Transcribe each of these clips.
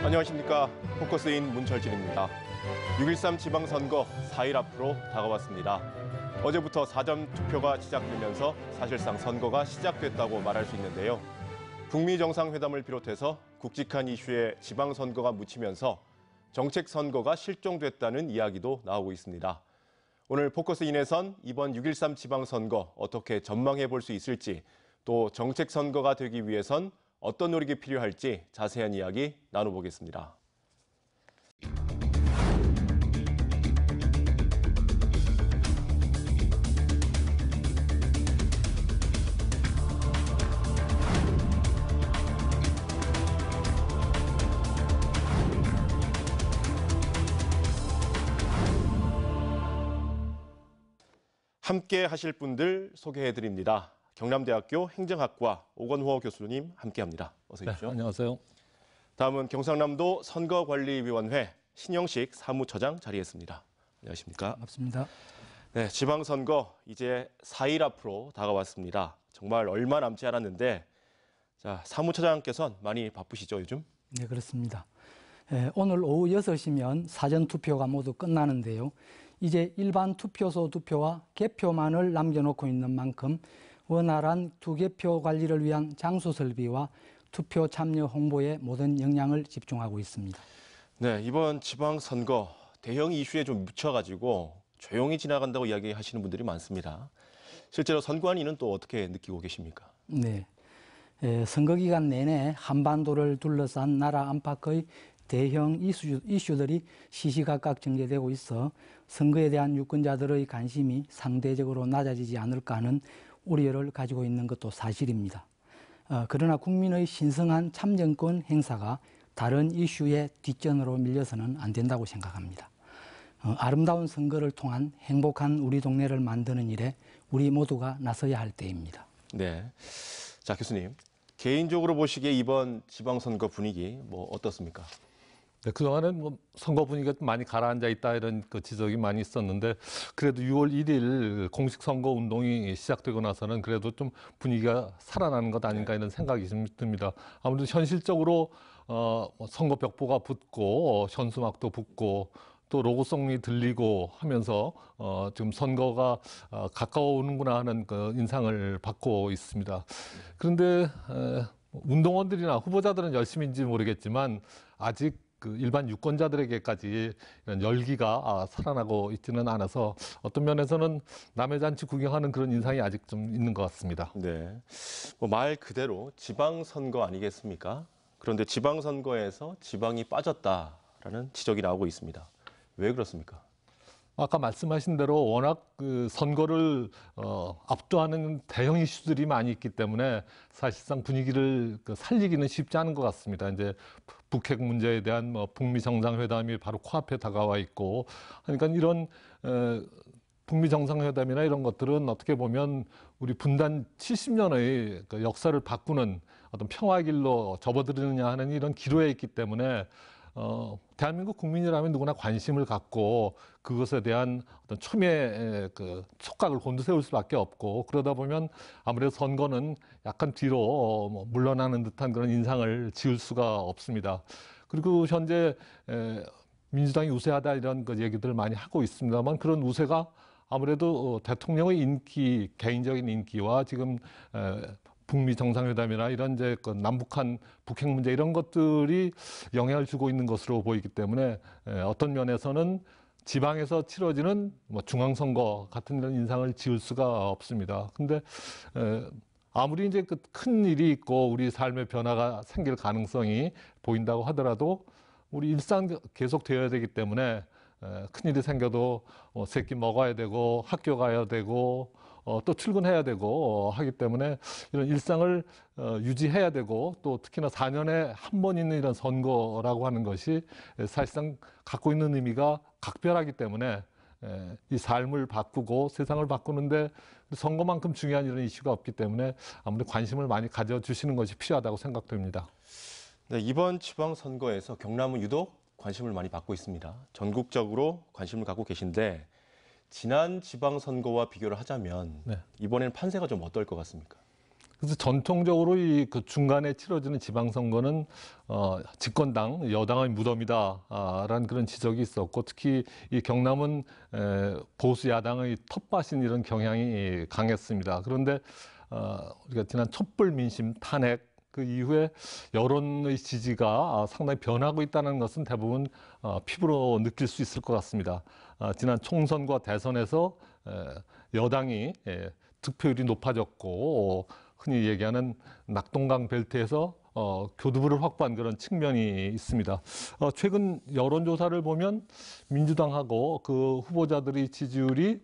안녕하십니까. 포커스인 문철진입니다. 6.13 지방선거 4일 앞으로 다가왔습니다. 어제부터 사전투표가 시작되면서 사실상 선거가 시작됐다고 말할 수 있는데요. 북미 정상회담을 비롯해서 굵직한 이슈에 지방선거가 묻히면서 정책선거가 실종됐다는 이야기도 나오고 있습니다. 오늘 포커스인에선 이번 6.13 지방선거 어떻게 전망해 볼 수 있을지, 또 정책선거가 되기 위해선 어떤 노력이 필요할지 자세한 이야기 나눠보겠습니다. 함께 하실 분들 소개해드립니다. 경남대학교 행정학과 오건호 교수님 함께합니다. 어서 오십시오. 네, 안녕하세요. 다음은 경상남도 선거관리위원회 신영식 사무처장 자리했습니다. 안녕하십니까? 반갑습니다. 네, 지방선거 이제 4일 앞으로 다가왔습니다. 정말 얼마 남지 않았는데, 자, 사무처장께서는 많이 바쁘시죠, 요즘? 네, 그렇습니다. 오늘 오후 6시면 사전투표가 모두 끝나는데요. 이제 일반 투표소 투표와 개표만을 남겨놓고 있는 만큼 원활한 투개표 관리를 위한 장소 설비와 투표 참여 홍보에 모든 역량을 집중하고 있습니다. 네, 이번 지방선거 대형 이슈에 좀 묻혀가지고 조용히 지나간다고 이야기하시는 분들이 많습니다. 실제로 선관위는 또 어떻게 느끼고 계십니까? 네, 선거 기간 내내 한반도를 둘러싼 나라 안팎의 대형 이슈들이 시시각각 전개되고 있어 선거에 대한 유권자들의 관심이 상대적으로 낮아지지 않을까 하는 우려를 가지고 있는 것도 사실입니다. 그러나 국민의 신성한 참정권 행사가 다른 이슈의 뒷전으로 밀려서는 안 된다고 생각합니다. 아름다운 선거를 통한 행복한 우리 동네를 만드는 일에 우리 모두가 나서야 할 때입니다. 네, 자 교수님, 개인적으로 보시기에 이번 지방선거 분위기 어떻습니까? 네, 그동안은 선거 분위기가 좀 많이 가라앉아 있다 이런 지적이 많이 있었는데, 그래도 6월 1일 공식 선거 운동이 시작되고 나서는 그래도 좀 분위기가 살아나는 것 아닌가 이런 생각이 좀 듭니다. 아무래도 현실적으로 선거 벽보가 붙고 현수막도 붙고 또 로고송이 들리고 하면서 지금 선거가 가까워오는구나 하는 그 인상을 받고 있습니다. 그런데 운동원들이나 후보자들은 열심인지 모르겠지만 아직 그 일반 유권자들에게까지 이런 열기가 살아나고 있지는 않아서 어떤 면에서는 남의 잔치 구경하는 그런 인상이 아직 좀 있는 것 같습니다. 네, 말 그대로 지방선거 아니겠습니까? 그런데 지방선거에서 지방이 빠졌다라는 지적이 나오고 있습니다. 왜 그렇습니까? 아까 말씀하신 대로 워낙 그 선거를 압도하는 대형 이슈들이 많이 있기 때문에 사실상 분위기를 살리기는 쉽지 않은 것 같습니다. 이제 북핵 문제에 대한 북미 정상회담이 바로 코앞에 다가와 있고, 그러니까 이런 북미 정상회담이나 이런 것들은 어떻게 보면 우리 분단 70년의 그 역사를 바꾸는 어떤 평화의 길로 접어들느냐 하는 이런 기로에 있기 때문에 대한민국 국민이라면 누구나 관심을 갖고 그것에 대한 어떤 첨예의 그 촉각을 곤두세울 수밖에 없고, 그러다 보면 아무래도 선거는 약간 뒤로 물러나는 듯한 그런 인상을 지울 수가 없습니다. 그리고 현재 민주당이 우세하다 이런 그 얘기들을 많이 하고 있습니다만, 그런 우세가 아무래도 대통령의 인기, 개인적인 인기와 지금 북미 정상회담이나 이런 이제 그 남북한 북핵 문제 이런 것들이 영향을 주고 있는 것으로 보이기 때문에 어떤 면에서는 지방에서 치러지는 중앙선거 같은 이런 인상을 지울 수가 없습니다. 근데 아무리 이제 그 큰 일이 있고 우리 삶의 변화가 생길 가능성이 보인다고 하더라도 우리 일상 계속 되어야 되기 때문에 큰일이 생겨도 새끼 먹어야 되고 학교 가야 되고 또 출근해야 되고 하기 때문에 이런 일상을 유지해야 되고, 또 특히나 4년에 한 번 있는 이런 선거라고 하는 것이 사실상 갖고 있는 의미가 각별하기 때문에 이 삶을 바꾸고 세상을 바꾸는데 선거만큼 중요한 이런 이슈가 없기 때문에 아무래도 관심을 많이 가져주시는 것이 필요하다고 생각됩니다. 네, 이번 지방선거에서 경남은 유독 관심을 많이 받고 있습니다. 전국적으로 관심을 갖고 계신데, 지난 지방선거와 비교를 하자면 네. 이번에는 판세가 좀 어떨 것 같습니까? 그래서 전통적으로 이 그 중간에 치러지는 지방선거는 집권당 여당의 무덤이다라는 그런 지적이 있었고, 특히 이 경남은 보수 야당의 텃밭인 이런 경향이 강했습니다. 그런데 우리가 지난 촛불 민심 탄핵 그 이후에 여론의 지지가 상당히 변하고 있다는 것은 대부분 피부로 느낄 수 있을 것 같습니다. 지난 총선과 대선에서 여당이 득표율이 높아졌고, 흔히 얘기하는 낙동강 벨트에서 교두부를 확보한 그런 측면이 있습니다. 최근 여론조사를 보면 민주당하고 그 후보자들의 지지율이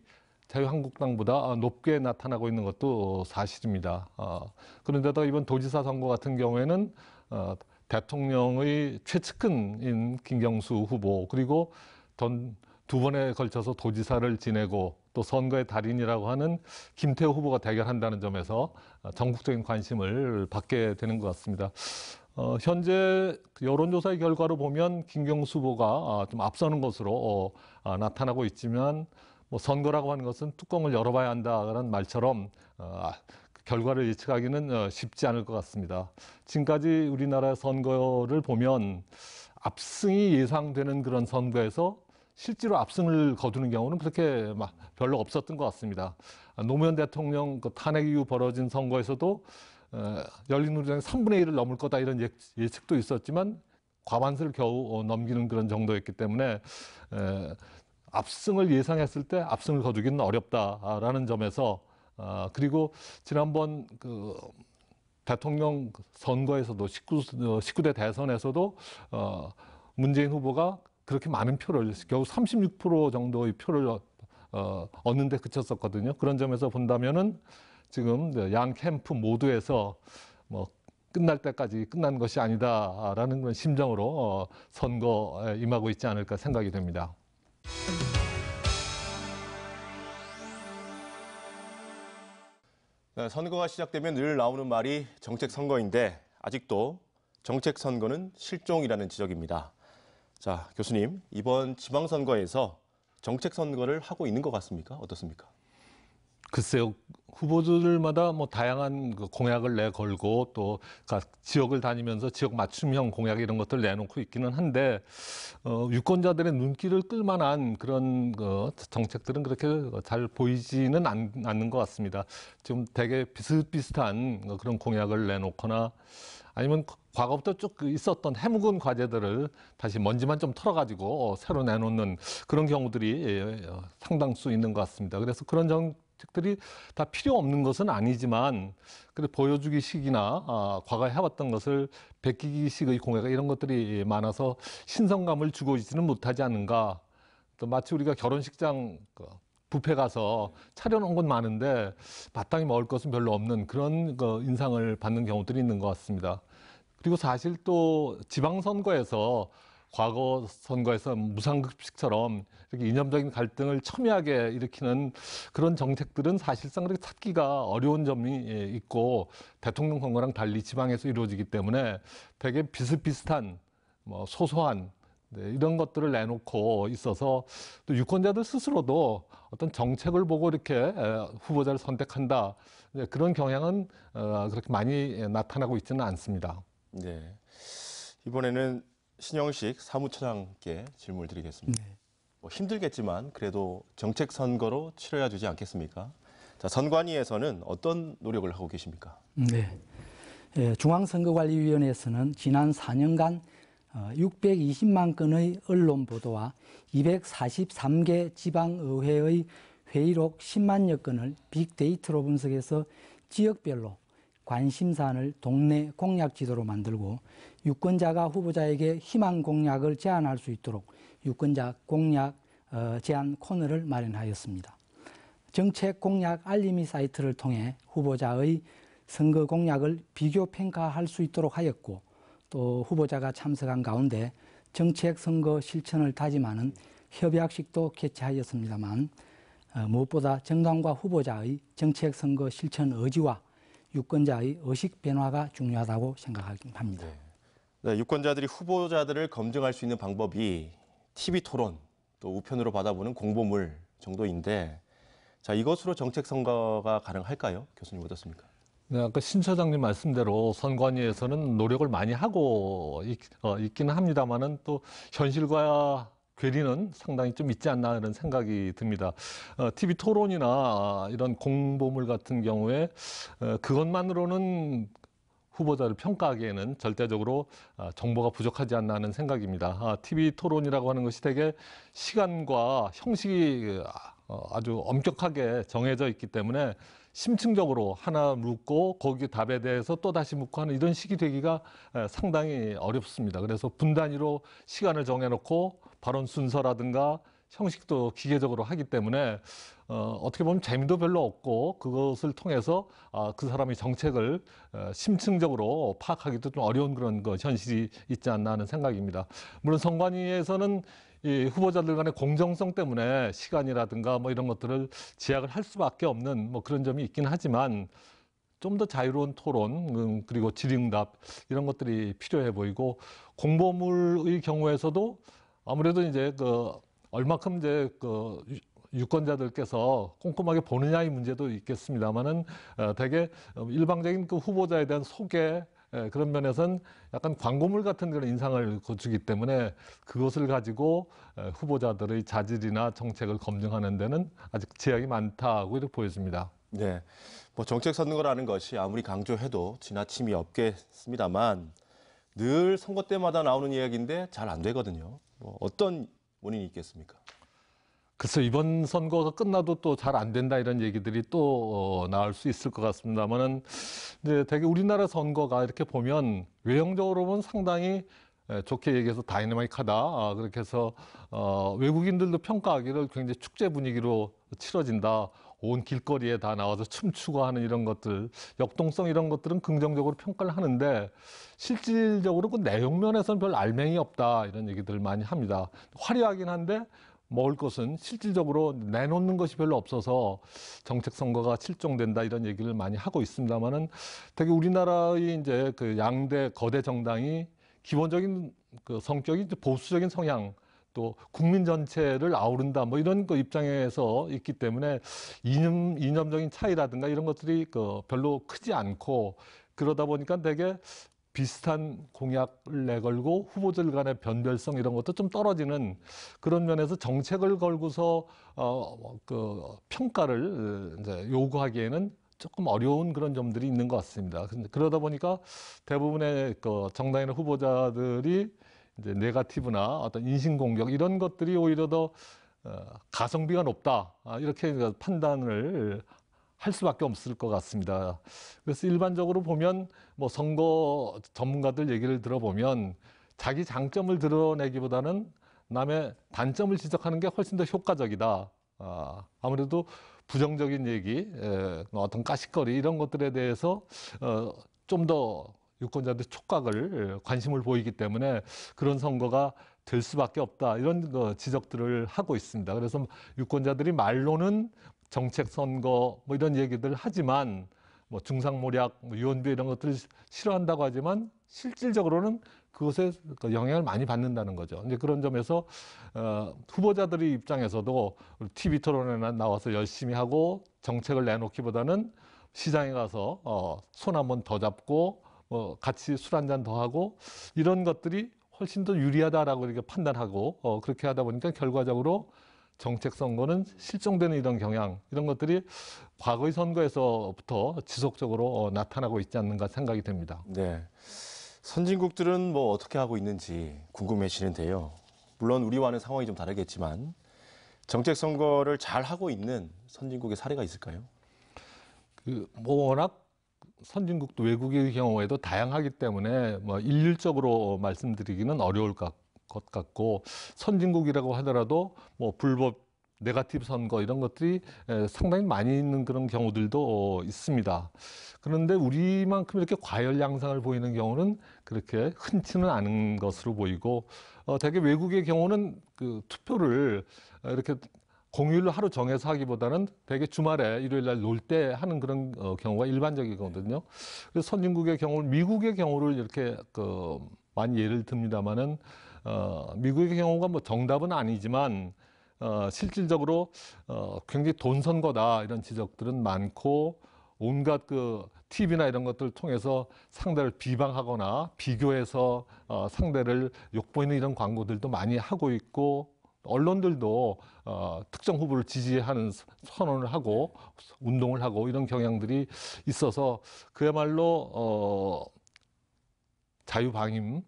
자유한국당보다 높게 나타나고 있는 것도 사실입니다. 그런데도 이번 도지사 선거 같은 경우에는 대통령의 최측근인 김경수 후보, 그리고 두 번에 걸쳐서 도지사를 지내고 또 선거의 달인이라고 하는 김태호 후보가 대결한다는 점에서 전국적인 관심을 받게 되는 것 같습니다. 현재 여론조사의 결과로 보면 김경수 후보가 좀 앞서는 것으로 나타나고 있지만, 뭐 선거라고 하는 것은 뚜껑을 열어봐야 한다라는 말처럼 결과를 예측하기는 쉽지 않을 것 같습니다. 지금까지 우리나라 선거를 보면 압승이 예상되는 그런 선거에서 실제로 압승을 거두는 경우는 그렇게 별로 없었던 것 같습니다. 노무현 대통령 그 탄핵 이후 벌어진 선거에서도 열린우리당이 3분의 1을 넘을 거다 이런 예측도 있었지만 과반수를 겨우 넘기는 그런 정도였기 때문에 압승을 예상했을 때 압승을 거두기는 어렵다라는 점에서, 그리고 지난번 그 대통령 선거에서도 19대 대선에서도 문재인 후보가 그렇게 많은 표를, 겨우 36% 정도의 표를 얻는 데 그쳤었거든요. 그런 점에서 본다면은 지금 양 캠프 모두에서 뭐 끝날 때까지 끝난 것이 아니다라는 그런 심정으로 선거에 임하고 있지 않을까 생각이 됩니다. 네, 선거가 시작되면 늘 나오는 말이 정책 선거인데 아직도 정책 선거는 실종이라는 지적입니다. 자, 교수님, 이번 지방선거에서 정책 선거를 하고 있는 것 같습니까? 어떻습니까? 글쎄요, 후보들마다 뭐 다양한 그 공약을 내걸고 또 각 지역을 다니면서 지역 맞춤형 공약 이런 것들 내놓고 있기는 한데, 유권자들의 눈길을 끌만한 그런 정책들은 그렇게 잘 보이지는 않는 것 같습니다. 지금 되게 비슷비슷한 그런 공약을 내놓거나, 아니면 과거부터 쭉 있었던 해묵은 과제들을 다시 먼지만 좀 털어가지고 새로 내놓는 그런 경우들이 상당수 있는 것 같습니다. 그래서 그런 정책들이 다 필요 없는 것은 아니지만, 그래 보여주기식이나 과거에 해왔던 것을 베끼기식의 공약 이런 것들이 많아서 신선감을 주고 있지는 못하지 않는가. 또 마치 우리가 결혼식장 뷔페 가서 차려놓은 건 많은데 마땅히 먹을 것은 별로 없는 그런 인상을 받는 경우들이 있는 것 같습니다. 그리고 사실 또 지방선거에서 과거 선거에서 무상급식처럼 이렇게 이념적인 갈등을 첨예하게 일으키는 그런 정책들은 사실상 그렇게 찾기가 어려운 점이 있고, 대통령 선거랑 달리 지방에서 이루어지기 때문에 되게 비슷비슷한 뭐 소소한 이런 것들을 내놓고 있어서, 또 유권자들 스스로도 어떤 정책을 보고 이렇게 후보자를 선택한다, 그런 경향은 그렇게 많이 나타나고 있지는 않습니다. 네. 이번에는 신영식 사무처장께 질문을 드리겠습니다. 뭐 힘들겠지만 그래도 정책 선거로 치러야 되지 않겠습니까? 자, 선관위에서는 어떤 노력을 하고 계십니까? 네. 중앙선거관리위원회에서는 지난 4년간 620만 건의 언론 보도와 243개 지방의회의 회의록 10만여 건을 빅데이터로 분석해서 지역별로 관심사안을 동네 공약 지도로 만들고, 유권자가 후보자에게 희망 공약을 제안할 수 있도록 유권자 공약 제안 코너를 마련하였습니다. 정책 공약 알림이 사이트를 통해 후보자의 선거 공약을 비교 평가할 수 있도록 하였고, 또 후보자가 참석한 가운데 정책 선거 실천을 다짐하는 협약식도 개최하였습니다만, 무엇보다 정당과 후보자의 정책 선거 실천 의지와 유권자의 의식 변화가 중요하다고 생각합니다. 네, 유권자들이 후보자들을 검증할 수 있는 방법이 TV 토론, 또 우편으로 받아보는 공보물 정도인데, 자, 이것으로 정책 선거가 가능할까요? 교수님 어떻습니까? 네, 아까 신 처장님 말씀대로 선관위에서는 노력을 많이 하고 있기는 합니다만은 또 현실과 괴리는 상당히 좀 있지 않나 이런 생각이 듭니다. TV 토론이나 이런 공보물 같은 경우에 그것만으로는 후보자를 평가하기에는 절대적으로 정보가 부족하지 않나 하는 생각입니다. TV 토론이라고 하는 것이 되게 시간과 형식이 아주 엄격하게 정해져 있기 때문에 심층적으로 하나 묻고 거기 답에 대해서 또 다시 묻고 하는 이런 식이 되기가 상당히 어렵습니다. 그래서 분 단위로 시간을 정해놓고 발언 순서라든가 형식도 기계적으로 하기 때문에 어떻게 보면 재미도 별로 없고 그것을 통해서 그 사람의 정책을 심층적으로 파악하기도 좀 어려운 그런 현실이 있지 않나 하는 생각입니다. 물론 선관위에서는 이 후보자들 간의 공정성 때문에 시간이라든가 뭐 이런 것들을 제약을 할 수밖에 없는 뭐 그런 점이 있긴 하지만 좀 더 자유로운 토론 그리고 질의응답 이런 것들이 필요해 보이고 공보물의 경우에서도 아무래도 이제 얼마큼 이제 유권자들께서 꼼꼼하게 보느냐의 문제도 있겠습니다만은 되게 일방적인 그 후보자에 대한 소개 그런 면에서는 약간 광고물 같은 그런 인상을 주기 때문에 그것을 가지고 후보자들의 자질이나 정책을 검증하는 데는 아직 제약이 많다고 이렇게 보여집니다. 네, 뭐 정책 선거라는 것이 아무리 강조해도 지나침이 없겠습니다만 늘 선거 때마다 나오는 이야기인데 잘 안 되거든요. 뭐 어떤 원인이 있겠습니까? 글쎄 이번 선거가 끝나도 또 잘 안 된다 이런 얘기들이 또 나올 수 있을 것 같습니다만은 이제 되게 우리나라 선거가 이렇게 보면 외형적으로 보면 상당히 좋게 얘기해서 다이내믹하다. 그렇게 해서 외국인들도 평가하기를 굉장히 축제 분위기로 치러진다. 온 길거리에 다 나와서 춤추고 하는 이런 것들, 역동성 이런 것들은 긍정적으로 평가를 하는데 실질적으로 그 내용 면에서는 별 알맹이 없다 이런 얘기들을 많이 합니다. 화려하긴 한데 먹을 것은 실질적으로 내놓는 것이 별로 없어서 정책 선거가 실종된다 이런 얘기를 많이 하고 있습니다만은 되게 우리나라의 이제 그 양대 거대 정당이 기본적인 그 성격이 보수적인 성향 또 국민 전체를 아우른다 뭐 이런 그 입장에서 있기 때문에 이념적인 차이라든가 이런 것들이 그 별로 크지 않고 그러다 보니까 되게 비슷한 공약을 내걸고 후보들 간의 변별성 이런 것도 좀 떨어지는 그런 면에서 정책을 걸고서 그 평가를 이제 요구하기에는 조금 어려운 그런 점들이 있는 것 같습니다. 그러다 보니까 대부분의 그 정당이나 후보자들이 이제 네거티브나 어떤 인신공격 이런 것들이 오히려 더 가성비가 높다 이렇게 판단을 할 수밖에 없을 것 같습니다. 그래서 일반적으로 보면 뭐 선거 전문가들 얘기를 들어보면 자기 장점을 드러내기보다는 남의 단점을 지적하는 게 훨씬 더 효과적이다. 아무래도 부정적인 얘기, 어떤 까십거리 이런 것들에 대해서 좀 더 유권자들 촉각을 관심을 보이기 때문에 그런 선거가 될 수밖에 없다 이런 지적들을 하고 있습니다. 그래서 유권자들이 말로는 정책 선거 뭐 이런 얘기들 하지만 뭐 중상모략, 뭐 유언비 이런 것들을 싫어한다고 하지만 실질적으로는 그것에 영향을 많이 받는다는 거죠. 이제 그런 점에서 후보자들의 입장에서도 TV 토론에 나와서 열심히 하고 정책을 내놓기보다는 시장에 가서 손 한번 더 잡고 같이 술 한잔 더 하고 이런 것들이 훨씬 더 유리하다라고 이렇게 판단하고 그렇게 하다 보니까 결과적으로 정책 선거는 실종되는 이런 경향 이런 것들이 과거의 선거에서부터 지속적으로 나타나고 있지 않는가 생각이 됩니다. 네, 선진국들은 뭐 어떻게 하고 있는지 궁금해지는데요. 물론 우리와는 상황이 좀 다르겠지만 정책 선거를 잘 하고 있는 선진국의 사례가 있을까요? 뭐 워낙 선진국도 외국의 경우에도 다양하기 때문에 뭐 일률적으로 말씀드리기는 어려울 것 같고 선진국이라고 하더라도 뭐 불법 네거티브 선거 이런 것들이 상당히 많이 있는 그런 경우들도 있습니다. 그런데 우리만큼 이렇게 과열 양상을 보이는 경우는 그렇게 흔치는 않은 것으로 보이고 되게 외국의 경우는 그 투표를 이렇게 공휴일로 하루 정해서 하기보다는 되게 주말에 일요일 날 놀 때 하는 그런 경우가 일반적이거든요. 그래서 선진국의 경우는 미국의 경우를 이렇게 많이 예를 듭니다만은 미국의 경우가 뭐 정답은 아니지만 실질적으로 굉장히 돈 선거다 이런 지적들은 많고 온갖 그 TV나 이런 것들을 통해서 상대를 비방하거나 비교해서 상대를 욕보이는 이런 광고들도 많이 하고 있고, 언론들도 특정 후보를 지지하는 선언을 하고 운동을 하고 이런 경향들이 있어서 그야말로 자유방임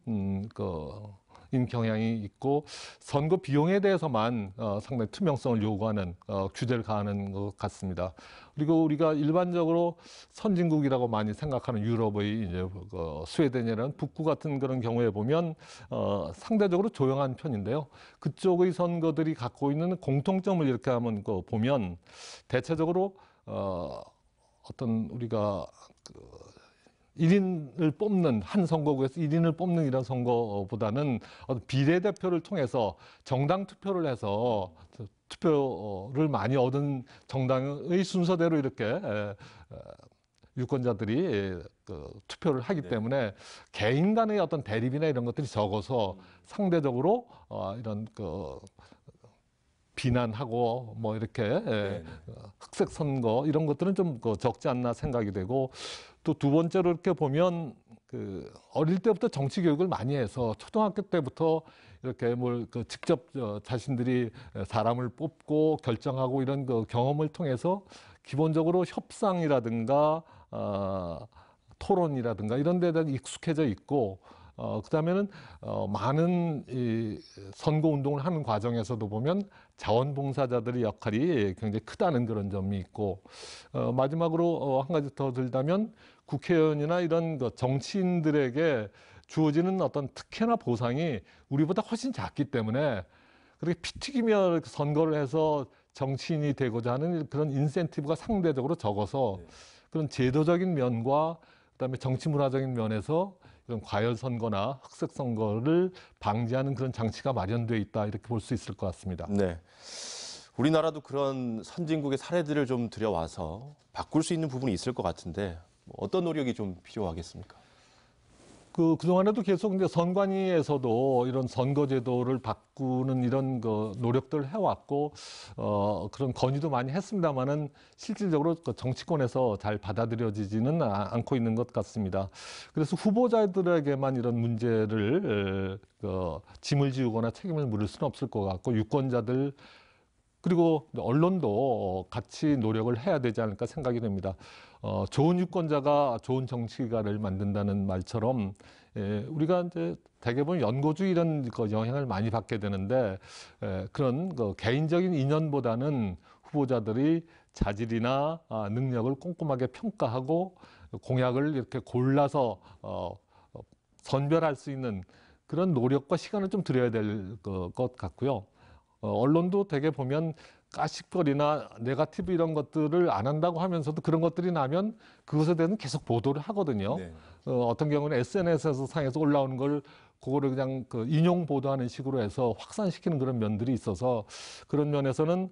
인 경향이 있고, 선거 비용에 대해서만 상당히 투명성을 요구하는 규제를 가하는 것 같습니다. 그리고 우리가 일반적으로 선진국이라고 많이 생각하는 유럽의 이제 스웨덴이라는 북구 같은 그런 경우에 보면 상대적으로 조용한 편인데요. 그쪽의 선거들이 갖고 있는 공통점을 이렇게 한번 보면 대체적으로 어떤 우리가 1인을 뽑는, 한 선거구에서 1인을 뽑는 이런 선거보다는 비례대표를 통해서 정당 투표를 해서 투표를 많이 얻은 정당의 순서대로 이렇게 유권자들이 투표를 하기 때문에 개인 간의 어떤 대립이나 이런 것들이 적어서 상대적으로 이런 비난하고 뭐 이렇게 흑색 선거 이런 것들은 좀 적지 않나 생각이 되고, 또 두 번째로 이렇게 보면 어릴 때부터 정치 교육을 많이 해서 초등학교 때부터 이렇게 뭘 직접 자신들이 사람을 뽑고 결정하고 이런 경험을 통해서 기본적으로 협상이라든가 토론이라든가 이런 데에 대한 익숙해져 있고, 그다음에는 많은 이 선거 운동을 하는 과정에서도 보면 자원봉사자들의 역할이 굉장히 크다는 그런 점이 있고, 마지막으로 한 가지 더 들자면 국회의원이나 이런 정치인들에게 주어지는 어떤 특혜나 보상이 우리보다 훨씬 작기 때문에 그렇게 피 튀기며 선거를 해서 정치인이 되고자 하는 그런 인센티브가 상대적으로 적어서 그런 제도적인 면과 그다음에 정치 문화적인 면에서 이런 과열 선거나 흑색 선거를 방지하는 그런 장치가 마련되어 있다, 이렇게 볼 수 있을 것 같습니다. 네. 우리나라도 그런 선진국의 사례들을 좀 들여와서 바꿀 수 있는 부분이 있을 것 같은데 어떤 노력이 좀 필요하겠습니까? 그동안에도 계속 이제 선관위에서도 이런 선거제도를 바꾸는 이런 노력들을 해왔고, 그런 건의도 많이 했습니다만은 실질적으로 정치권에서 잘 받아들여지지는 않고 있는 것 같습니다. 그래서 후보자들에게만 이런 문제를 짐을 지우거나 책임을 물을 수는 없을 것 같고, 유권자들 그리고 언론도 같이 노력을 해야 되지 않을까 생각이 됩니다. 좋은 유권자가 좋은 정치가를 만든다는 말처럼 우리가 이제 대개 보면 연고주의 이런 영향을 많이 받게 되는데, 그런 개인적인 인연보다는 후보자들이 자질이나 능력을 꼼꼼하게 평가하고 공약을 이렇게 골라서 선별할 수 있는 그런 노력과 시간을 좀 들여야 될 것 같고요. 언론도 대개 보면 가십거리나 네거티브 이런 것들을 안 한다고 하면서도 그런 것들이 나면 그것에 대해서 계속 보도를 하거든요. 네. 어떤 경우는 SNS에서 상에서 올라오는 걸 그거를 그냥 인용 보도하는 식으로 해서 확산시키는 그런 면들이 있어서, 그런 면에서는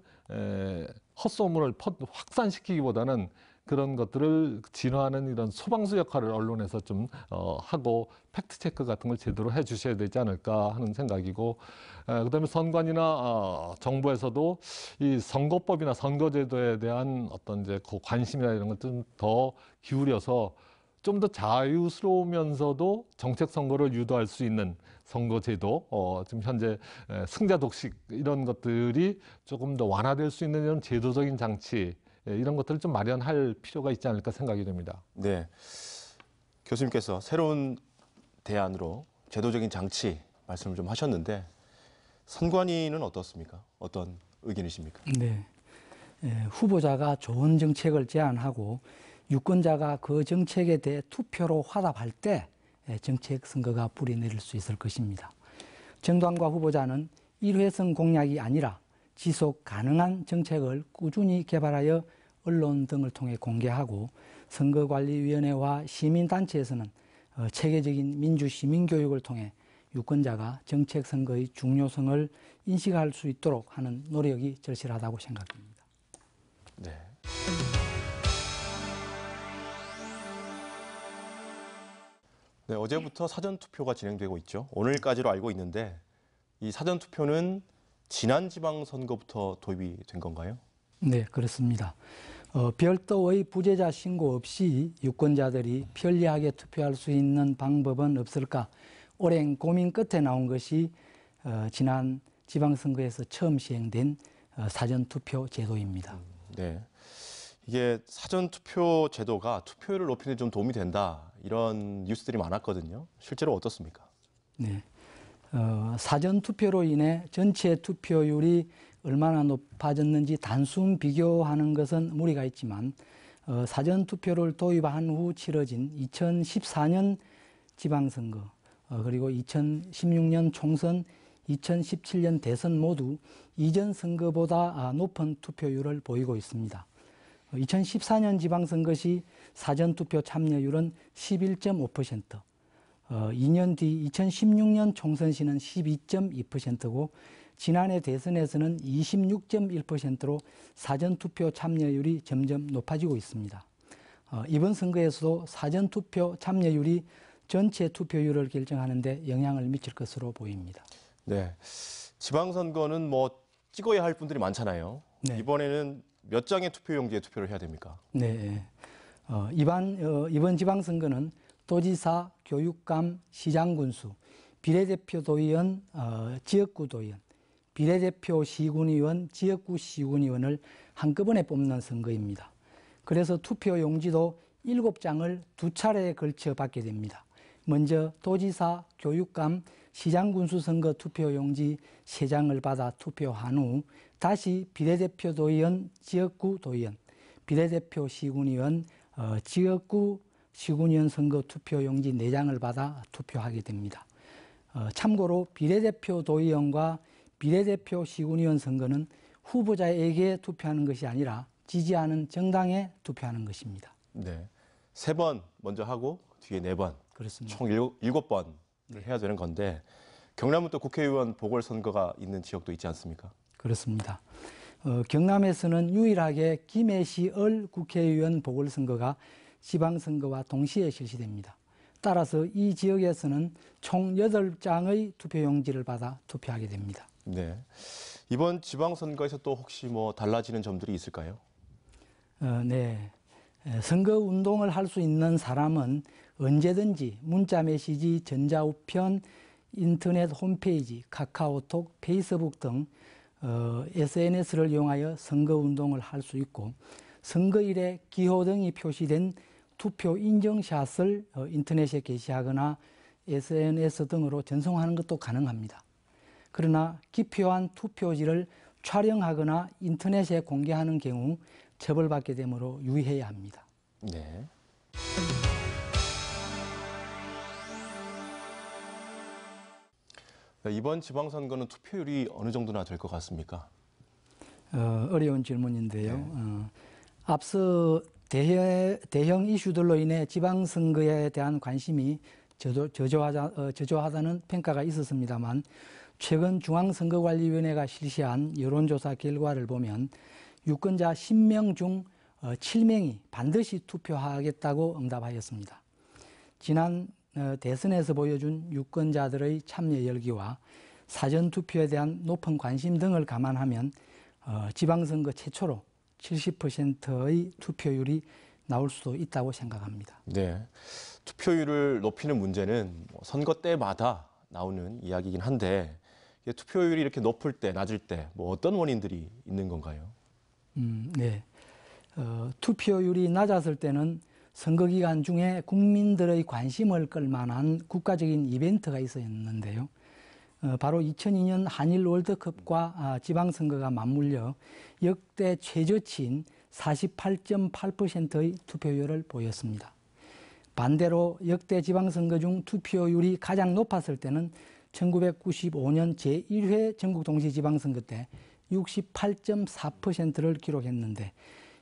헛소문을 확산시키기보다는 그런 것들을 진화하는 이런 소방수 역할을 언론에서 좀 하고 팩트 체크 같은 걸 제대로 해주셔야 되지 않을까 하는 생각이고, 그다음에 선관위나 정부에서도 이 선거법이나 선거제도에 대한 어떤 이제 관심이나 이런 것 좀 더 기울여서 좀 더 자유스러우면서도 정책 선거를 유도할 수 있는 선거제도, 지금 현재 승자 독식 이런 것들이 조금 더 완화될 수 있는 이런 제도적인 장치, 이런 것들을 좀 마련할 필요가 있지 않을까 생각이 됩니다. 네. 교수님께서 새로운 대안으로 제도적인 장치 말씀을 좀 하셨는데, 선관위는 어떻습니까? 어떤 의견이십니까? 네. 후보자가 좋은 정책을 제안하고 유권자가 그 정책에 대해 투표로 화답할 때 정책 선거가 뿌리 내릴 수 있을 것입니다. 정당과 후보자는 일회성 공약이 아니라 지속 가능한 정책을 꾸준히 개발하여 언론 등을 통해 공개하고, 선거관리위원회와 시민단체에서는 체계적인 민주시민교육을 통해 유권자가 정책 선거의 중요성을 인식할 수 있도록 하는 노력이 절실하다고 생각합니다. 네. 네, 어제부터 사전투표가 진행되고 있죠. 오늘까지로 알고 있는데 이 사전투표는 지난 지방선거부터 도입이 된 건가요? 네, 그렇습니다. 별도의 부재자 신고 없이 유권자들이 편리하게 투표할 수 있는 방법은 없을까 오랜 고민 끝에 나온 것이 지난 지방선거에서 처음 시행된 사전투표 제도입니다. 네. 이게 사전투표 제도가 투표율을 높이는 데 좀 도움이 된다. 이런 뉴스들이 많았거든요. 실제로 어떻습니까? 네. 사전투표로 인해 전체 투표율이 얼마나 높아졌는지 단순 비교하는 것은 무리가 있지만 사전투표를 도입한 후 치러진 2014년 지방선거 그리고 2016년 총선, 2017년 대선 모두 이전 선거보다 높은 투표율을 보이고 있습니다. 2014년 지방선거 시 사전투표 참여율은 11.5%, 2년 뒤 2016년 총선 시는 12.2%고 지난해 대선에서는 26.1%로 사전투표 참여율이 점점 높아지고 있습니다. 이번 선거에서도 사전투표 참여율이 전체 투표율을 결정하는 데 영향을 미칠 것으로 보입니다. 네. 지방선거는 뭐 찍어야 할 분들이 많잖아요. 네. 이번에는 몇 장의 투표용지에 투표를 해야 됩니까? 네. 이번 지방선거는 도지사, 교육감, 시장군수, 비례대표 도의원, 지역구 도의원, 비례대표 시군의원, 지역구 시군의원을 한꺼번에 뽑는 선거입니다. 그래서 투표용지도 7장을 두 차례에 걸쳐 받게 됩니다. 먼저 도지사, 교육감, 시장군수 선거 투표용지 3장을 받아 투표한 후 다시 비례대표 도의원, 지역구 도의원, 비례대표 시군의원, 지역구 시군의원 선거 투표용지 4장을 받아 투표하게 됩니다. 참고로 비례대표 도의원과 비례대표 시군의원 선거는 후보자에게 투표하는 것이 아니라 지지하는 정당에 투표하는 것입니다. 네. 3번 먼저 하고 뒤에 4번. 그렇습니다. 총 7번을 해야 되는 건데 경남은 또 국회의원 보궐선거가 있는 지역도 있지 않습니까? 그렇습니다. 경남에서는 유일하게 김해시을 국회의원 보궐선거가 지방선거와 동시에 실시됩니다. 따라서 이 지역에서는 총 8장의 투표용지를 받아 투표하게 됩니다. 네. 이번 지방선거에서 또 혹시 뭐 달라지는 점들이 있을까요? 네. 선거운동을 할 수 있는 사람은 언제든지 문자 메시지, 전자우편, 인터넷 홈페이지, 카카오톡, 페이스북 등 SNS를 이용하여 선거운동을 할 수 있고 선거일에 기호 등이 표시된 투표 인증샷을 인터넷에 게시하거나 SNS 등으로 전송하는 것도 가능합니다. 그러나 기표한 투표지를 촬영하거나 인터넷에 공개하는 경우 처벌받게 되므로 유의해야 합니다. 네. 이번 지방선거는 투표율이 어느 정도나 될 것 같습니까? 어려운 질문인데요. 앞서 대형 이슈들로 인해 지방선거에 대한 관심이 저조하다는 평가가 있었습니다만 최근 중앙선거관리위원회가 실시한 여론조사 결과를 보면 유권자 10명 중 7명이 반드시 투표하겠다고 응답하였습니다. 지난 대선에서 보여준 유권자들의 참여 열기와 사전투표에 대한 높은 관심 등을 감안하면 지방선거 최초로 70%의 투표율이 나올 수도 있다고 생각합니다. 네. 투표율을 높이는 문제는 선거 때마다 나오는 이야기이긴 한데 투표율이 이렇게 높을 때, 낮을 때 뭐 어떤 원인들이 있는 건가요? 네. 투표율이 낮았을 때는 선거 기간 중에 국민들의 관심을 끌만한 국가적인 이벤트가 있었는데요. 바로 2002년 한일 월드컵과 지방선거가 맞물려 역대 최저치인 48.8%의 투표율을 보였습니다. 반대로 역대 지방선거 중 투표율이 가장 높았을 때는 1995년 제1회 전국동시지방선거 때 68.4%를 기록했는데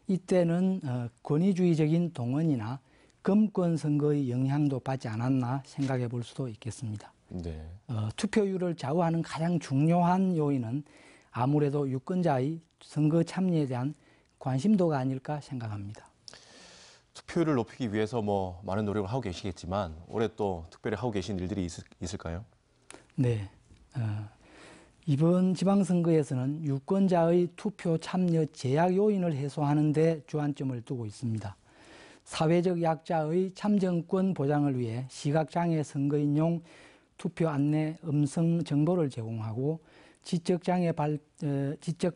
이때는 권위주의적인 동원이나 금권 선거의 영향도 받지 않았나 생각해 볼 수도 있겠습니다. 네. 투표율을 좌우하는 가장 중요한 요인은 아무래도 유권자의 선거 참여에 대한 관심도가 아닐까 생각합니다. 투표율을 높이기 위해서 뭐 많은 노력을 하고 계시겠지만 올해 또 특별히 하고 계신 일들이 있을까요? 네. 이번 지방선거에서는 유권자의 투표 참여 제약 요인을 해소하는 데 주안점을 두고 있습니다. 사회적 약자의 참정권 보장을 위해 시각장애 선거인용 투표 안내 음성 정보를 제공하고 지적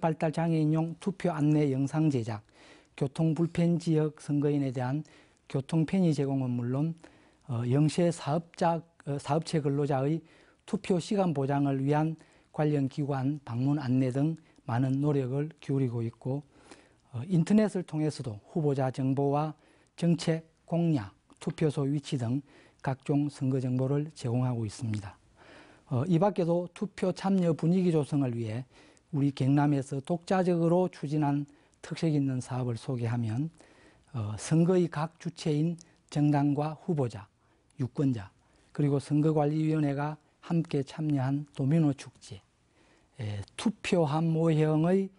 발달 장애인용 투표 안내 영상 제작, 교통 불편 지역 선거인에 대한 교통 편의 제공은 물론 영세 사업체 근로자의 투표 시간 보장을 위한 관련 기관 방문 안내 등 많은 노력을 기울이고 있고 인터넷을 통해서도 후보자 정보와 정책, 공약, 투표소 위치 등 각종 선거 정보를 제공하고 있습니다. 이 밖에도 투표 참여 분위기 조성을 위해 우리 경남에서 독자적으로 추진한 특색 있는 사업을 소개하면 선거의 각 주체인 정당과 후보자, 유권자, 그리고 선거관리위원회가 함께 참여한 도미노 축제, 투표함 모형의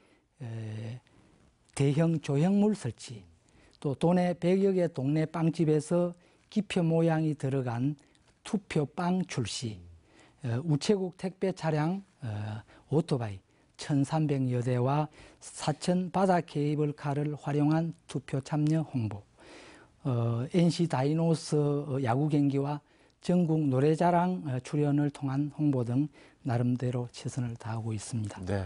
대형 조형물 설치, 또 도내 100여 개 동네 빵집에서 기표 모양이 들어간 투표빵 출시, 우체국 택배 차량, 오토바이 1,300여 대와 4천 바다 케이블카를 활용한 투표 참여 홍보, NC 다이노스 야구 경기와 전국 노래자랑 출연을 통한 홍보 등 나름대로 최선을 다하고 있습니다. 네.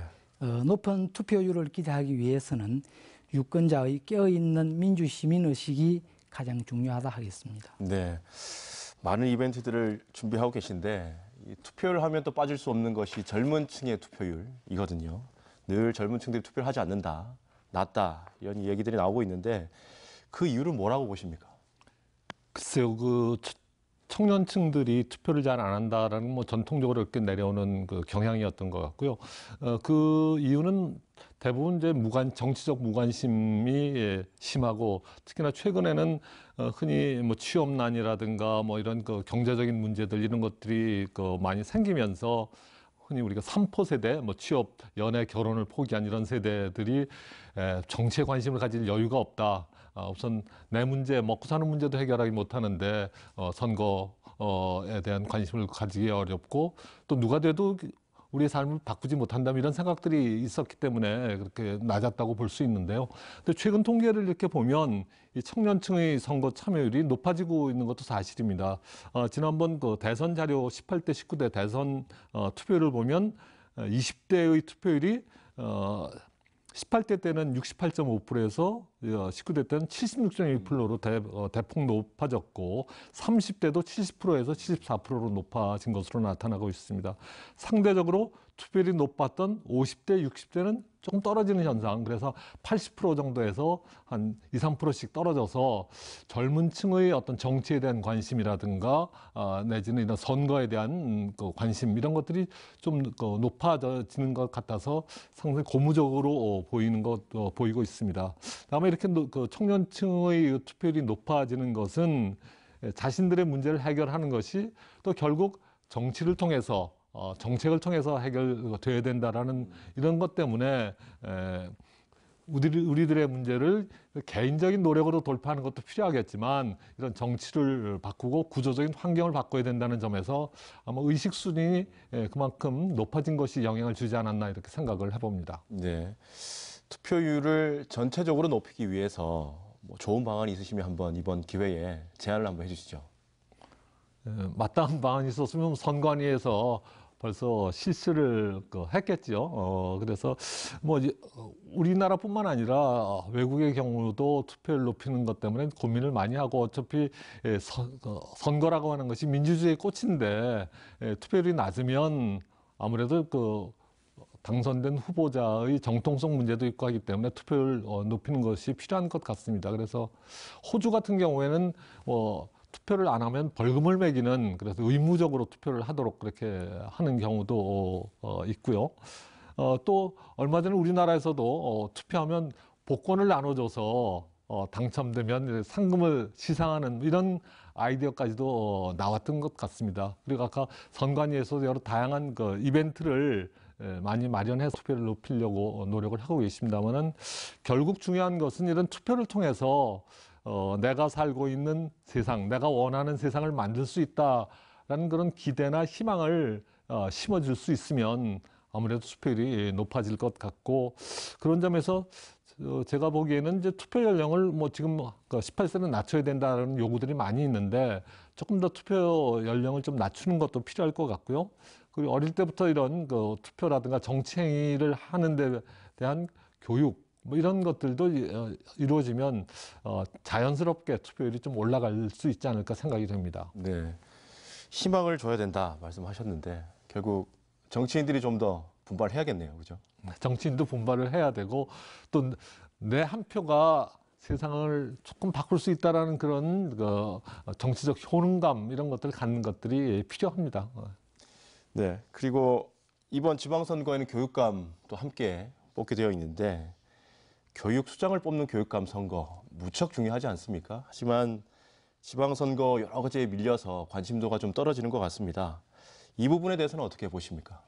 높은 투표율을 기대하기 위해서는 유권자의 깨어있는 민주시민의식이 가장 중요하다 하겠습니다. 네. 많은 이벤트들을 준비하고 계신데 이 투표를 하면 또 빠질 수 없는 것이 젊은 층의 투표율이거든요. 늘 젊은 층들이 투표를 하지 않는다, 낮다 이런 얘기들이 나오고 있는데 그 이유는 뭐라고 보십니까? 글쎄요, 청년층들이 투표를 잘 안 한다라는 뭐 전통적으로 이렇게 내려오는 그 경향이었던 것 같고요. 그 이유는 대부분 이제 정치적 무관심이 심하고 특히나 최근에는 흔히 뭐 취업난이라든가 뭐 이런 그 경제적인 문제들 이런 것들이 많이 생기면서 흔히 우리가 3포 세대, 뭐 취업, 연애, 결혼을 포기한 이런 세대들이 정치에 관심을 가질 여유가 없다. 우선 내 문제, 먹고 사는 문제도 해결하기 못하는데 선거에 대한 관심을 가지기 어렵고 또 누가 돼도 우리의 삶을 바꾸지 못한다면 이런 생각들이 있었기 때문에 그렇게 낮았다고 볼 수 있는데요. 근데 최근 통계를 이렇게 보면 이 청년층의 선거 참여율이 높아지고 있는 것도 사실입니다. 지난번 그 대선 자료 18대, 19대 대선 투표를 보면 20대의 투표율이 18대 때는 68.5%에서 19대 때는 76.1%로 대폭 높아졌고 30대도 70%에서 74%로 높아진 것으로 나타나고 있습니다. 상대적으로 투표율이 높았던 50대, 60대는 조금 떨어지는 현상, 그래서 80% 정도에서 한 2, 3%씩 떨어져서 젊은 층의 어떤 정치에 대한 관심이라든가 내지는 이런 선거에 대한 그 관심 이런 것들이 좀 높아지는 것 같아서 상당히 고무적으로 보이고 있습니다. 다음에 이렇게 그 청년층의 투표율이 높아지는 것은 자신들의 문제를 해결하는 것이 또 결국 정치를 통해서 정책을 통해서 해결돼야 된다라는 이런 것 때문에 우리들의 문제를 개인적인 노력으로 돌파하는 것도 필요하겠지만 이런 정치를 바꾸고 구조적인 환경을 바꿔야 된다는 점에서 아마 의식 수준이 그만큼 높아진 것이 영향을 주지 않았나 이렇게 생각을 해봅니다. 네. 투표율을 전체적으로 높이기 위해서 뭐 좋은 방안이 있으시면 한번 이번 기회에 제안을 한번 해주시죠. 마땅한 방안이 있었으면 선관위에서 벌써 실시를 했겠죠. 그래서 뭐 우리나라뿐만 아니라 외국의 경우도 투표율 높이는 것 때문에 고민을 많이 하고 어차피 선거라고 하는 것이 민주주의의 꽃인데 투표율이 낮으면 아무래도 당선된 후보자의 정통성 문제도 있고 하기 때문에 투표율 높이는 것이 필요한 것 같습니다. 그래서 호주 같은 경우에는 투표를 안 하면 벌금을 매기는 그래서 의무적으로 투표를 하도록 그렇게 하는 경우도 있고요. 또 얼마 전에 우리나라에서도 투표하면 복권을 나눠줘서 당첨되면 상금을 시상하는 이런 아이디어까지도 나왔던 것 같습니다. 그리고 아까 선관위에서도 여러 다양한 이벤트를 많이 마련해서 투표를 높이려고 노력을 하고 계십니다만은 결국 중요한 것은 이런 투표를 통해서 내가 살고 있는 세상, 내가 원하는 세상을 만들 수 있다라는 그런 기대나 희망을 심어줄 수 있으면 아무래도 투표율이 높아질 것 같고 그런 점에서 제가 보기에는 이제 투표 연령을 뭐 지금 18세는 낮춰야 된다는 요구들이 많이 있는데 조금 더 투표 연령을 좀 낮추는 것도 필요할 것 같고요. 그리고 어릴 때부터 이런 그 투표라든가 정치 행위를 하는 데 대한 교육 뭐 이런 것들도 이루어지면 자연스럽게 투표율이 좀 올라갈 수 있지 않을까 생각이 됩니다. 네. 희망을 줘야 된다 말씀하셨는데 결국 정치인들이 좀 더 분발해야겠네요. 그죠? 정치인도 분발을 해야 되고 또 내 한 표가 세상을 조금 바꿀 수 있다라는 그런 그 정치적 효능감 이런 것들을 갖는 것들이 필요합니다. 네. 그리고 이번 지방선거에는 교육감도 함께 뽑게 되어 있는데 교육수장을 뽑는 교육감 선거 무척 중요하지 않습니까? 하지만 지방선거 여러 가지에 밀려서 관심도가 좀 떨어지는 것 같습니다. 이 부분에 대해서는 어떻게 보십니까?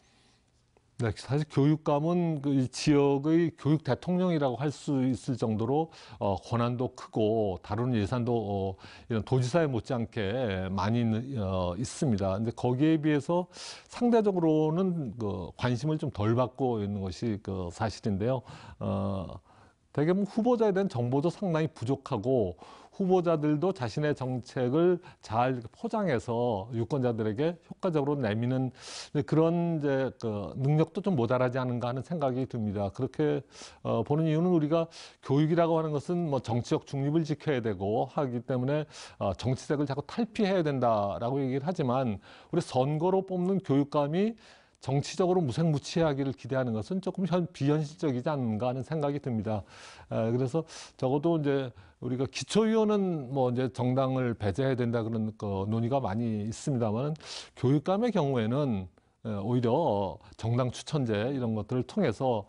네, 사실 교육감은 그 지역의 교육 대통령이라고 할 수 있을 정도로 권한도 크고 다루는 예산도 이런 도지사에 못지않게 많이 있습니다. 근데 거기에 비해서 상대적으로는 그 관심을 좀 덜 받고 있는 것이 그 사실인데요. 대개 후보자에 대한 정보도 상당히 부족하고 후보자들도 자신의 정책을 잘 포장해서 유권자들에게 효과적으로 내미는 그런 이제 그 능력도 좀 모자라지 않은가 하는 생각이 듭니다. 그렇게 보는 이유는 우리가 교육이라고 하는 것은 뭐 정치적 중립을 지켜야 되고 하기 때문에 정치색을 자꾸 탈피해야 된다라고 얘기를 하지만 우리 선거로 뽑는 교육감이 정치적으로 무색무취하기를 기대하는 것은 조금 비현실적이지 않은가 하는 생각이 듭니다. 그래서 적어도 이제 우리가 기초의원은 뭐 이제 정당을 배제해야 된다 그런 논의가 많이 있습니다만 교육감의 경우에는 오히려 정당 추천제 이런 것들을 통해서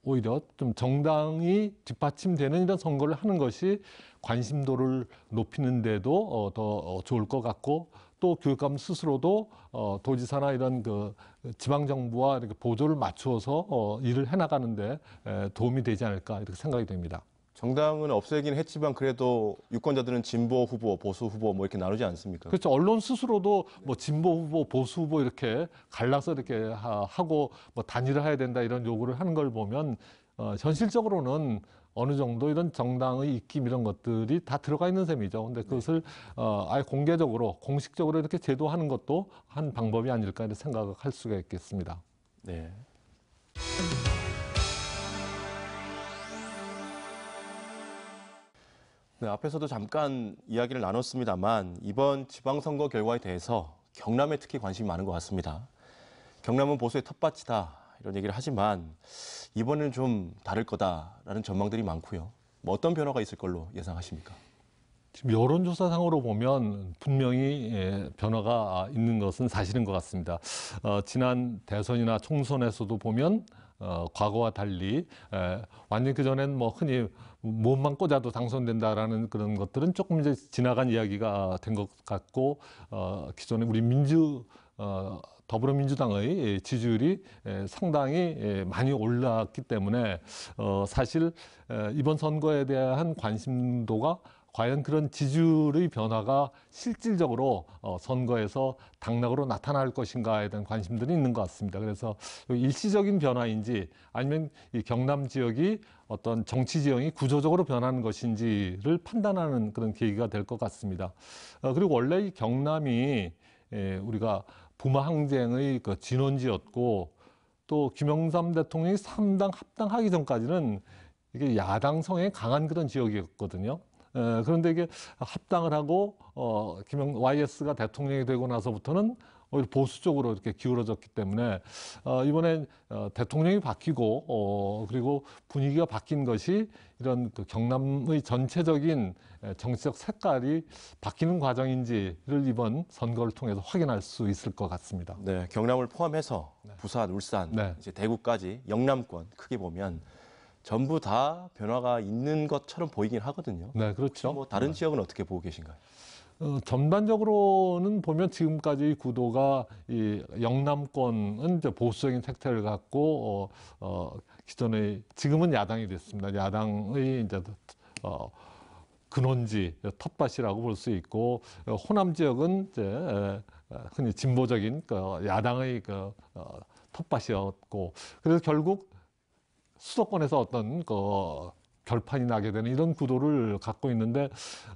오히려 좀 정당이 뒷받침되는 이런 선거를 하는 것이 관심도를 높이는 데도 더 좋을 것 같고 또 교육감 스스로도 도지사나 이런 그 지방 정부와 이렇게 보조를 맞추어서 일을 해나가는데 도움이 되지 않을까 이렇게 생각이 됩니다. 정당은 없애긴 했지만 그래도 유권자들은 진보 후보, 보수 후보 뭐 이렇게 나누지 않습니까? 그렇죠. 언론 스스로도 뭐 진보 후보, 보수 후보 이렇게 갈라서 이렇게 하고 뭐 단일화 해야 된다 이런 요구를 하는 걸 보면 현실적으로는 어느 정도 이런 정당의 입김 이런 것들이 다 들어가 있는 셈이죠. 근데 그것을 아예 공개적으로, 공식적으로 이렇게 제도하는 것도 한 방법이 아닐까 이런 생각을 할 수가 있겠습니다. 네. 네, 앞에서도 잠깐 이야기를 나눴습니다만 이번 지방선거 결과에 대해서 경남에 특히 관심이 많은 것 같습니다. 경남은 보수의 텃밭이다 이런 얘기를 하지만 이번에는 좀 다를 거다라는 전망들이 많고요. 뭐 어떤 변화가 있을 걸로 예상하십니까? 지금 여론조사상으로 보면 분명히 변화가 있는 것은 사실인 것 같습니다. 지난 대선이나 총선에서도 보면 과거와 달리 완전 그전엔 뭐 흔히 몸만 꽂아도 당선된다라는 그런 것들은 조금 이제 지나간 이야기가 된 것 같고 기존에 우리 더불어민주당의 지지율이 상당히 많이 올랐기 때문에 사실 이번 선거에 대한 관심도가 과연 그런 지지율의 변화가 실질적으로 선거에서 당락으로 나타날 것인가에 대한 관심들이 있는 것 같습니다. 그래서 일시적인 변화인지 아니면 이 경남 지역이 어떤 정치 지형이 구조적으로 변하는 것인지를 판단하는 그런 계기가 될 것 같습니다. 그리고 원래 이 경남이 우리가 부마 항쟁의 그 진원지였고 또 김영삼 대통령이 3당 합당하기 전까지는 이게 야당 성향이 강한 그런 지역이었거든요. 그런데 이게 합당을 하고 YS가 대통령이 되고 나서부터는 오히려 보수 쪽으로 이렇게 기울어졌기 때문에 이번에 대통령이 바뀌고 그리고 분위기가 바뀐 것이 이런 그 경남의 전체적인 정치적 색깔이 바뀌는 과정인지를 이번 선거를 통해서 확인할 수 있을 것 같습니다. 네, 경남을 포함해서 부산, 울산, 네. 이제 대구까지 영남권 크게 보면 전부 다 변화가 있는 것처럼 보이긴 하거든요. 네, 그렇죠. 뭐 다른 지역은 어떻게 보고 계신가요? 전반적으로는 보면 지금까지 구도가 이 영남권은 이제 보수적인 색채를 갖고 기존의 지금은 야당이 됐습니다. 야당의 이제 근원지 텃밭이라고 볼 수 있고 호남 지역은 이제 흔히 진보적인 그 야당의 그 텃밭이었고, 그래서 결국 수도권에서 어떤 그 결판이 나게 되는 이런 구도를 갖고 있는데,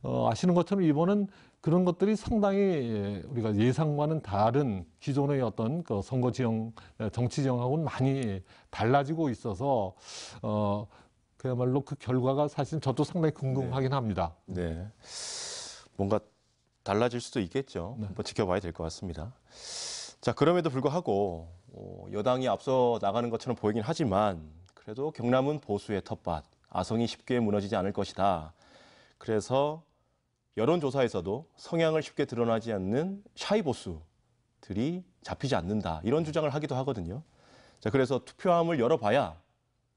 아시는 것처럼 이번은 그런 것들이 상당히 우리가 예상과는 다른 기존의 어떤 그 선거 지형, 정치 지형하고는 많이 달라지고 있어서 그야말로 그 결과가 사실 저도 상당히 궁금하긴 합니다. 네, 뭔가 달라질 수도 있겠죠. 네. 한번 지켜봐야 될 것 같습니다. 자, 그럼에도 불구하고 여당이 앞서 나가는 것처럼 보이긴 하지만 그래도 경남은 보수의 텃밭, 아성이 쉽게 무너지지 않을 것이다. 그래서 여론조사에서도 성향을 쉽게 드러나지 않는 샤이 보수들이 잡히지 않는다. 이런 주장을 하기도 하거든요. 자, 그래서 투표함을 열어봐야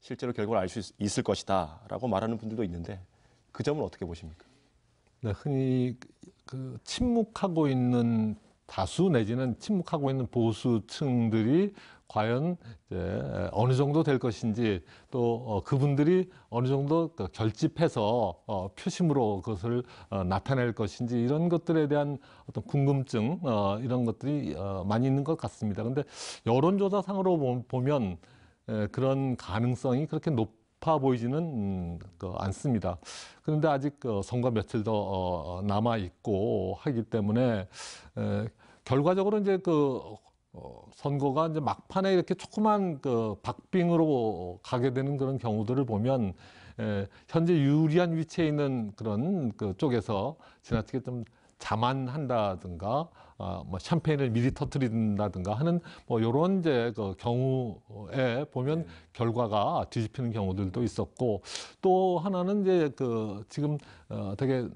실제로 결과를 알 수 있을 것이다. 라고 말하는 분들도 있는데 그 점은 어떻게 보십니까? 네, 흔히 그 침묵하고 있는 다수 내지는 침묵하고 있는 보수층들이 과연 이제 어느 정도 될 것인지 또 그분들이 어느 정도 결집해서 표심으로 그것을 나타낼 것인지 이런 것들에 대한 어떤 궁금증 이런 것들이 많이 있는 것 같습니다. 그런데 여론조사상으로 보면 그런 가능성이 그렇게 높아 보이지는 않습니다. 그런데 아직 선거 며칠 더 남아 있고 하기 때문에 결과적으로 이제 선거가 이제 막판에 이렇게 조그만 박빙으로 가게 되는 그런 경우들을 보면 현재 유리한 위치에 있는 그런 쪽에서 지나치게 좀 자만한다든가 뭐 샴페인을 미리 터뜨린다든가 하는 뭐 이런 이제 그 경우에 보면 결과가 뒤집히는 경우들도 있었고, 또 하나는 이제 지금 되게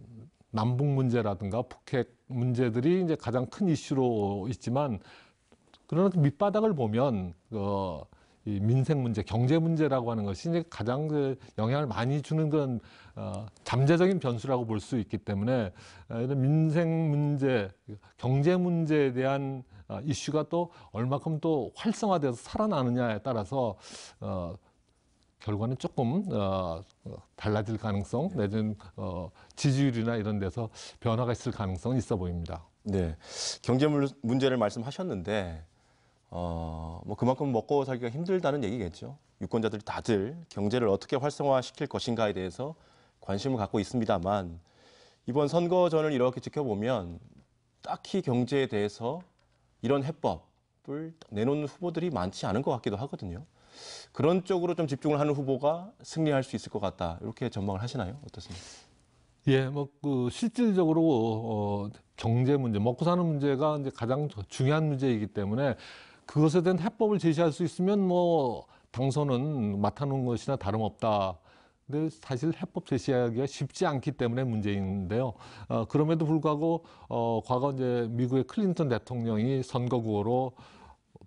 남북 문제라든가 북핵 문제들이 이제 가장 큰 이슈로 있지만, 그러나 밑바닥을 보면 이 민생 문제, 경제 문제라고 하는 것이 이제 가장 영향을 많이 주는 그런 잠재적인 변수라고 볼 수 있기 때문에 이런 민생 문제, 경제 문제에 대한 이슈가 또 얼마큼 또 활성화돼서 살아나느냐에 따라서 결과는 조금 달라질 가능성, 내지는 지지율이나 이런 데서 변화가 있을 가능성은 있어 보입니다. 네, 경제 문제를 말씀하셨는데 뭐 그만큼 먹고 살기가 힘들다는 얘기겠죠. 유권자들이 다들 경제를 어떻게 활성화시킬 것인가에 대해서 관심을 갖고 있습니다만 이번 선거전을 이렇게 지켜보면 딱히 경제에 대해서 이런 해법을 내놓는 후보들이 많지 않은 것 같기도 하거든요. 그런 쪽으로 좀 집중을 하는 후보가 승리할 수 있을 것 같다. 이렇게 전망을 하시나요? 어떻습니까? 예, 실질적으로 경제 문제, 먹고 사는 문제가 이제 가장 중요한 문제이기 때문에 그것에 대한 해법을 제시할 수 있으면 뭐 당선은 맡아놓은 것이나 다름없다. 근데 사실 해법 제시하기가 쉽지 않기 때문에 문제인데요. 그럼에도 불구하고 과거 이제 미국의 클린턴 대통령이 선거구호로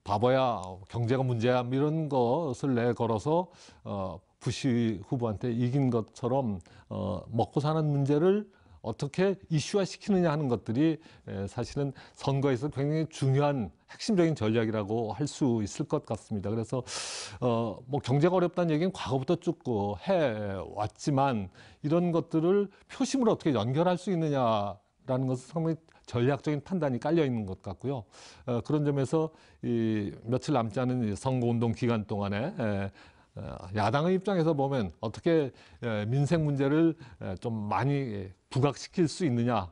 바보야, 경제가 문제야 이런 것을 내걸어서 부시 후보한테 이긴 것처럼 먹고 사는 문제를 어떻게 이슈화시키느냐 하는 것들이 사실은 선거에서 굉장히 중요한 핵심적인 전략이라고 할 수 있을 것 같습니다. 그래서 뭐 경제가 어렵다는 얘기는 과거부터 쭉 해왔지만 이런 것들을 표심으로 어떻게 연결할 수 있느냐라는 것은 상당히 전략적인 판단이 깔려 있는 것 같고요. 그런 점에서 이 며칠 남지 않은 선거운동 기간 동안에 야당의 입장에서 보면 어떻게 민생 문제를 좀 많이 부각시킬 수 있느냐,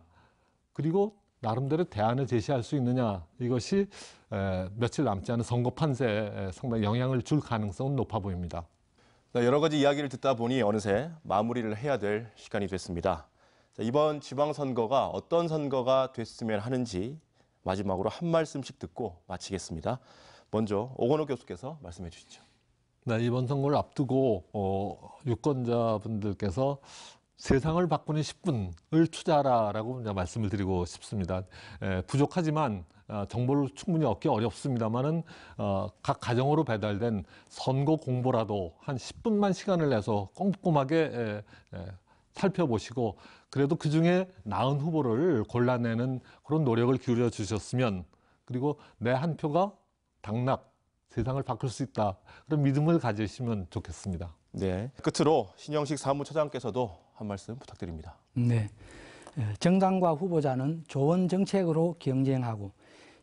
그리고 나름대로 대안을 제시할 수 있느냐, 이것이 며칠 남지 않은 선거 판세에 상당히 영향을 줄 가능성은 높아 보입니다. 여러 가지 이야기를 듣다 보니 어느새 마무리를 해야 될 시간이 됐습니다. 자, 이번 지방선거가 어떤 선거가 됐으면 하는지 마지막으로 한 말씀씩 듣고 마치겠습니다. 먼저 오건호 교수께서 말씀해 주시죠. 네, 이번 선거를 앞두고 유권자분들께서 세상을 바꾸는 10분을 투자하라라고 말씀을 드리고 싶습니다. 부족하지만 정보를 충분히 얻기 어렵습니다만은 각 가정으로 배달된 선거 공보라도 한 10분만 시간을 내서 꼼꼼하게 살펴보시고 그래도 그중에 나은 후보를 골라내는 그런 노력을 기울여 주셨으면, 그리고 내 한 표가 당락, 세상을 바꿀 수 있다, 그런 믿음을 가지시면 좋겠습니다. 네, 끝으로 신영식 사무처장께서도 한 말씀 부탁드립니다. 네, 정당과 후보자는 좋은 정책으로 경쟁하고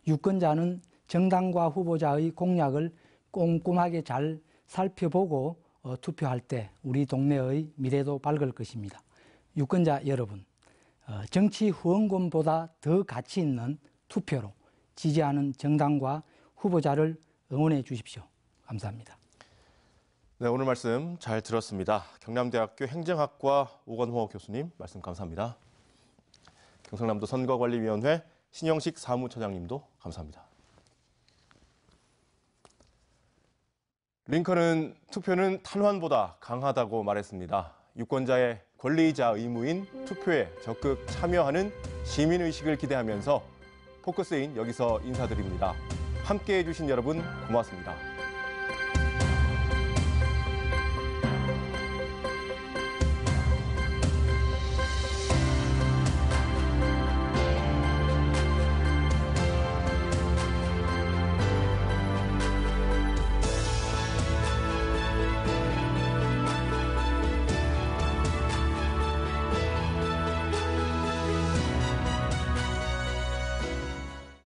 유권자는 정당과 후보자의 공약을 꼼꼼하게 잘 살펴보고 투표할 때 우리 동네의 미래도 밝을 것입니다. 유권자 여러분, 정치 후원금보다 더 가치 있는 투표로 지지하는 정당과 후보자를 응원해 주십시오. 감사합니다. 네, 오늘 말씀 잘 들었습니다. 경남대학교 행정학과 오건호 교수님 말씀 감사합니다. 경상남도 선거관리위원회 신영식 사무처장님도 감사합니다. 링컨은 투표는 탄환보다 강하다고 말했습니다. 유권자의 권리이자 의무인 투표에 적극 참여하는 시민의식을 기대하면서 포커스인 여기서 인사드립니다. 함께해 주신 여러분 고맙습니다.